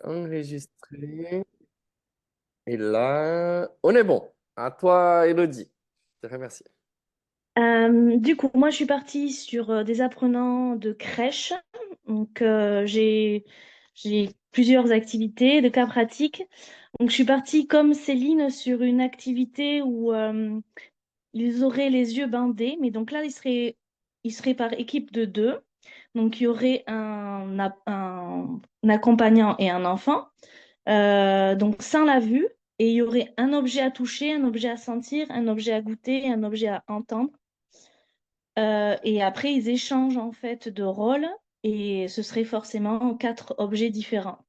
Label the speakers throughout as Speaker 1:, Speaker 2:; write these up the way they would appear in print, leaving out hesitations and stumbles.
Speaker 1: enregistrer. Et là, on est bon. À toi, Elodie. Je te remercie.
Speaker 2: Du coup, moi, je suis partie sur des apprenants de crèche. Donc, j'ai plusieurs activités de cas pratiques. Donc, je suis partie comme Céline sur une activité où ils auraient les yeux bandés. Mais donc là, ils seraient par équipe de deux. Donc, il y aurait un accompagnant et un enfant. Donc, sans la vue. Et il y aurait un objet à toucher, un objet à sentir, un objet à goûter et un objet à entendre. Et après, ils échangent en fait de rôles et ce serait forcément quatre objets différents.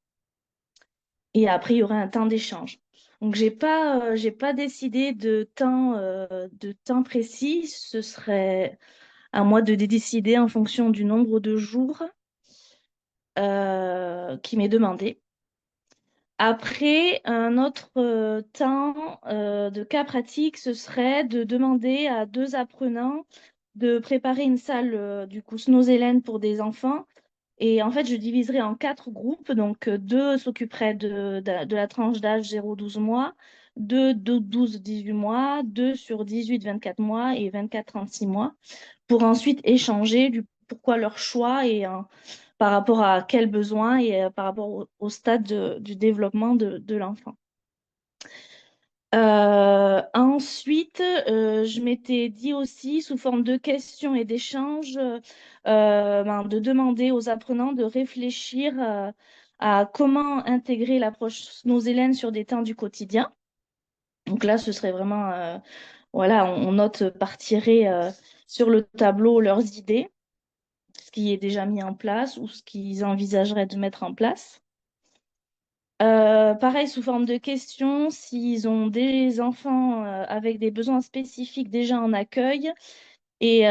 Speaker 2: Et après, il y aurait un temps d'échange. Donc, j'ai pas décidé de temps précis. Ce serait à moi de décider en fonction du nombre de jours qui m'est demandé. Après, un autre temps de cas pratique, ce serait de demander à deux apprenants de préparer une salle du coup Snozelen pour des enfants. Et en fait, je diviserai en quatre groupes. Donc, deux s'occuperaient de la tranche d'âge 0-12 mois, deux de 12-18 mois, deux sur 18-24 mois et 24-36 mois, pour ensuite échanger du pourquoi leur choix et par rapport à quels besoins et par rapport au stade du développement de l'enfant. Ensuite, je m'étais dit aussi, sous forme de questions et d'échanges, de demander aux apprenants de réfléchir à comment intégrer l'approche nos élèves sur des temps du quotidien. Donc là, ce serait vraiment, voilà, on note par tirer sur le tableau leurs idées, ce qui est déjà mis en place ou ce qu'ils envisageraient de mettre en place. Pareil, sous forme de questions, s'ils ont des enfants avec des besoins spécifiques déjà en accueil et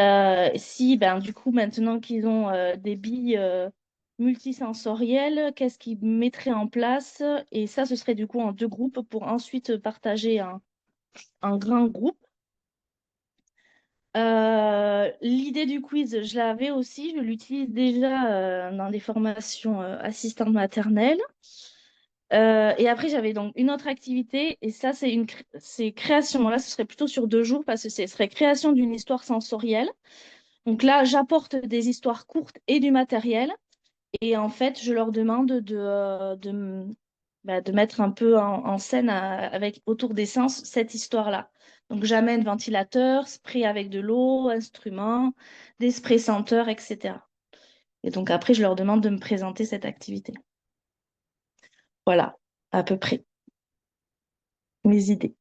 Speaker 2: si, ben, du coup, maintenant qu'ils ont des billes multisensorielles, qu'est-ce qu'ils mettraient en place? Et ça, ce serait du coup en deux groupes pour ensuite partager un grand groupe. L'idée du quiz, je l'avais aussi, je l'utilise déjà dans des formations assistantes maternelles. Et après, j'avais donc une autre activité, et ça, c'est création. Là, ce serait plutôt sur 2 jours parce que ce serait création d'une histoire sensorielle. Donc là, j'apporte des histoires courtes et du matériel, et en fait, je leur demande de mettre un peu en scène avec autour des sens cette histoire-là. Donc, j'amène ventilateur, spray avec de l'eau, instruments, des sprays senteurs, etc. Et donc après, je leur demande de me présenter cette activité. Voilà, à peu près mes idées.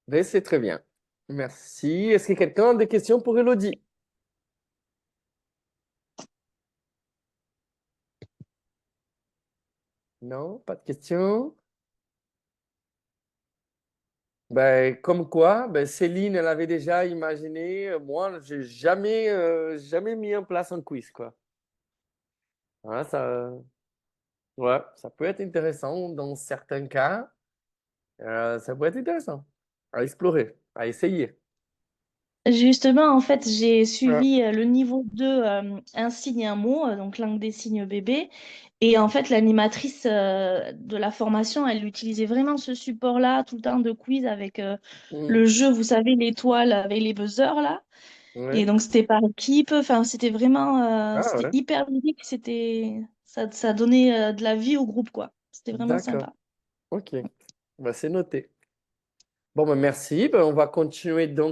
Speaker 1: Ben, c'est très bien. Merci. Est-ce que quelqu'un a des questions pour Elodie? Non, pas de questions. Ben, comme quoi, ben, Céline, elle avait déjà imaginé. Moi, j'ai jamais mis en place un quiz, quoi. Voilà, ouais, ça peut être intéressant dans certains cas. Ça peut être intéressant à explorer, à essayer.
Speaker 2: Justement, en fait, j'ai
Speaker 1: Ouais.
Speaker 2: suivi le niveau 2 un signe et un mot, donc langue des signes bébé. Et en fait, l'animatrice de la formation, elle utilisait vraiment ce support-là tout le temps de quiz avec
Speaker 1: Mm.
Speaker 2: le jeu, vous savez, l'étoile avec les buzzers là. Et
Speaker 1: Ouais.
Speaker 2: donc, c'était par équipe. Enfin, c'était vraiment,
Speaker 1: Ah
Speaker 2: c'était
Speaker 1: ouais,
Speaker 2: hyper ludique. Ça donnait de la vie au groupe, quoi. C'était vraiment
Speaker 1: d'accord.
Speaker 2: sympa.
Speaker 1: Ok, bah, c'est noté. Bon, ben merci. Ben, on va continuer donc.